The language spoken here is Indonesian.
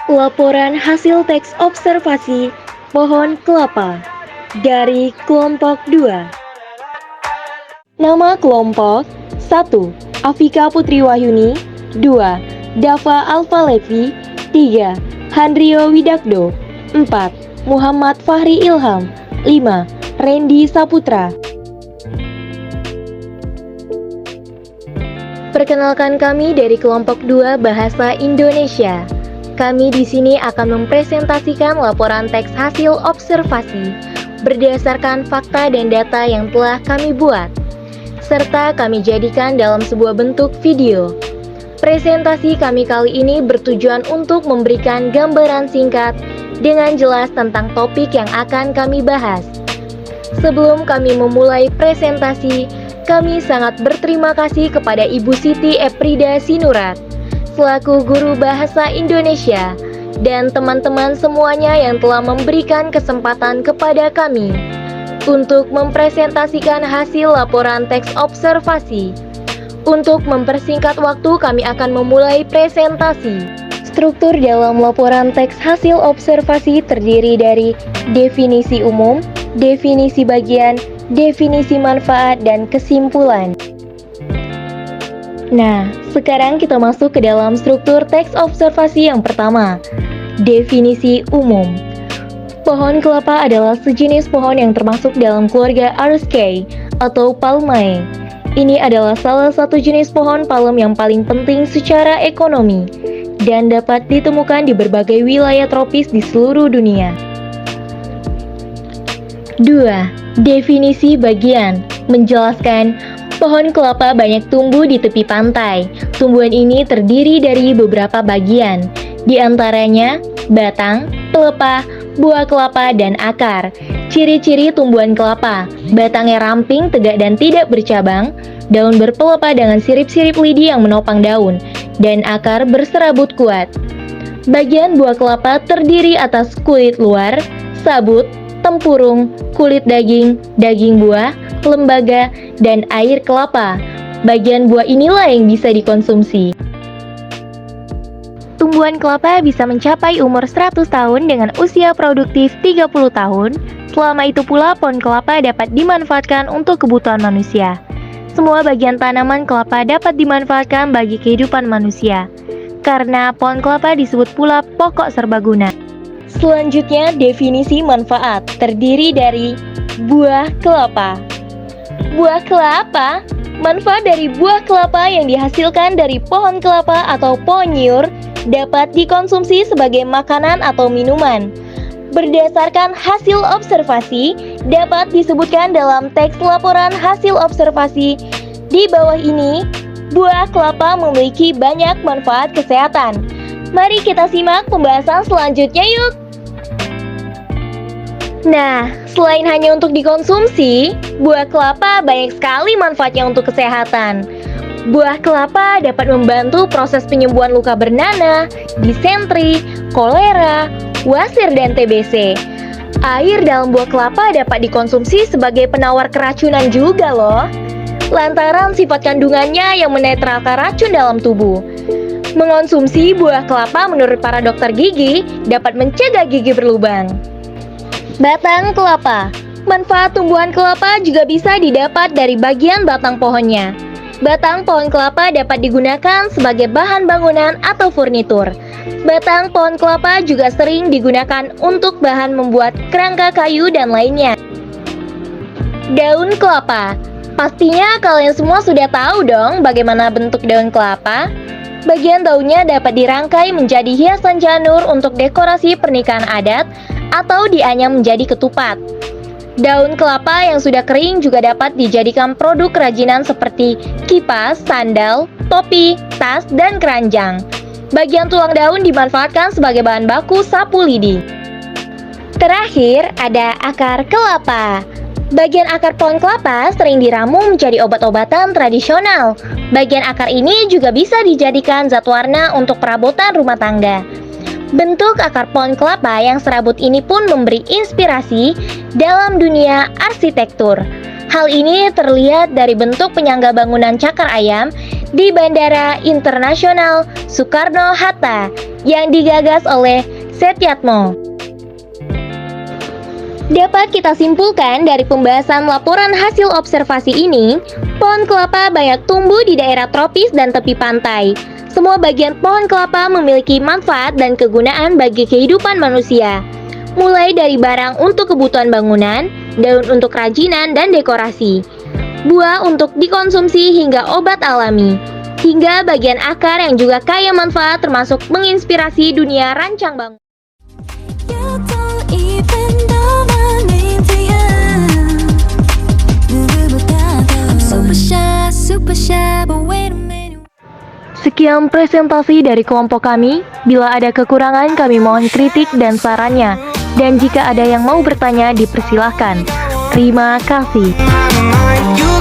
Laporan hasil teks observasi pohon kelapa dari kelompok 2. Nama kelompok 1. Afika Putri Wahyuni 2. Dava Alfa Levi 3. Handrio Widakdo 4. Muhammad Fahri Ilham 5. Randy Saputra. Perkenalkan, kami dari kelompok 2 Bahasa Indonesia. Kami di sini akan mempresentasikan laporan teks hasil observasi berdasarkan fakta dan data yang telah kami buat, serta kami jadikan dalam sebuah bentuk video. Presentasi kami kali ini bertujuan untuk memberikan gambaran singkat dengan jelas tentang topik yang akan kami bahas. Sebelum kami memulai presentasi, kami sangat berterima kasih kepada Ibu Siti Eprida Sinurat selaku guru bahasa Indonesia dan teman-teman semuanya yang telah memberikan kesempatan kepada kami untuk mempresentasikan hasil laporan teks observasi. Untuk mempersingkat waktu, kami akan memulai presentasi. Struktur dalam laporan teks hasil observasi terdiri dari definisi umum, definisi bagian, definisi manfaat, dan kesimpulan. Nah, sekarang kita masuk ke dalam struktur teks observasi yang pertama, definisi umum. Pohon kelapa adalah sejenis pohon yang termasuk dalam keluarga Arusaceae atau Palmae. Ini adalah salah satu jenis pohon palem yang paling penting secara ekonomi dan dapat ditemukan di berbagai wilayah tropis di seluruh dunia. 2. Definisi bagian menjelaskan pohon kelapa banyak tumbuh di tepi pantai. Tumbuhan ini terdiri dari beberapa bagian, di antaranya batang, pelepah, buah kelapa, dan akar. Ciri-ciri tumbuhan kelapa: batangnya ramping, tegak, dan tidak bercabang, daun berpelepah dengan sirip-sirip lidi yang menopang daun, dan akar berserabut kuat. Bagian buah kelapa terdiri atas kulit luar, sabut, tempurung, kulit daging, daging buah, lembaga, dan air kelapa. Bagian buah inilah yang bisa dikonsumsi. Tumbuhan kelapa bisa mencapai umur 100 tahun dengan usia produktif 30 tahun. Selama itu pula pohon kelapa dapat dimanfaatkan untuk kebutuhan manusia. Semua bagian tanaman kelapa dapat dimanfaatkan bagi kehidupan manusia, karena pohon kelapa disebut pula pokok serbaguna. Selanjutnya, definisi manfaat terdiri dari buah kelapa. Buah kelapa, manfaat dari buah kelapa yang dihasilkan dari pohon kelapa atau pohon nyiur dapat dikonsumsi sebagai makanan atau minuman. Berdasarkan hasil observasi, dapat disebutkan dalam teks laporan hasil observasi di bawah ini, buah kelapa memiliki banyak manfaat kesehatan. Mari kita simak pembahasan selanjutnya yuk! Nah, selain hanya untuk dikonsumsi, buah kelapa banyak sekali manfaatnya untuk kesehatan. Buah kelapa dapat membantu proses penyembuhan luka bernanah, disentri, kolera, wasir, dan TBC. Air dalam buah kelapa dapat dikonsumsi sebagai penawar keracunan juga loh, lantaran sifat kandungannya yang menetralkan racun dalam tubuh. Mengonsumsi buah kelapa menurut para dokter gigi dapat mencegah gigi berlubang. Batang kelapa. Manfaat tumbuhan kelapa juga bisa didapat dari bagian batang pohonnya. Batang pohon kelapa dapat digunakan sebagai bahan bangunan atau furnitur. Batang pohon kelapa juga sering digunakan untuk bahan membuat kerangka kayu dan lainnya. Daun kelapa. Pastinya kalian semua sudah tahu dong bagaimana bentuk daun kelapa. Bagian daunnya dapat dirangkai menjadi hiasan janur untuk dekorasi pernikahan adat atau dianyam menjadi ketupat. Daun kelapa yang sudah kering juga dapat dijadikan produk kerajinan seperti kipas, sandal, topi, tas, dan keranjang. Bagian tulang daun dimanfaatkan sebagai bahan baku sapu lidi. Terakhir, ada akar kelapa. Bagian akar pohon kelapa sering diramu menjadi obat-obatan tradisional. Bagian akar ini juga bisa dijadikan zat warna untuk perabotan rumah tangga. Bentuk akar pohon kelapa yang serabut ini pun memberi inspirasi dalam dunia arsitektur. Hal ini terlihat dari bentuk penyangga bangunan cakar ayam di Bandara Internasional Soekarno-Hatta yang digagas oleh Setyatmo. Dapat kita simpulkan dari pembahasan laporan hasil observasi ini, pohon kelapa banyak tumbuh di daerah tropis dan tepi pantai. Semua bagian pohon kelapa memiliki manfaat dan kegunaan bagi kehidupan manusia, mulai dari barang untuk kebutuhan bangunan, daun untuk kerajinan dan dekorasi, buah untuk dikonsumsi hingga obat alami, hingga bagian akar yang juga kaya manfaat termasuk menginspirasi dunia rancang bangun. You don't even know my name, I'm super shy, but wait a minute. Sekian presentasi dari kelompok kami. Bila ada kekurangan, kami mohon kritik dan sarannya. Dan jika ada yang mau bertanya, dipersilahkan. Terima kasih. You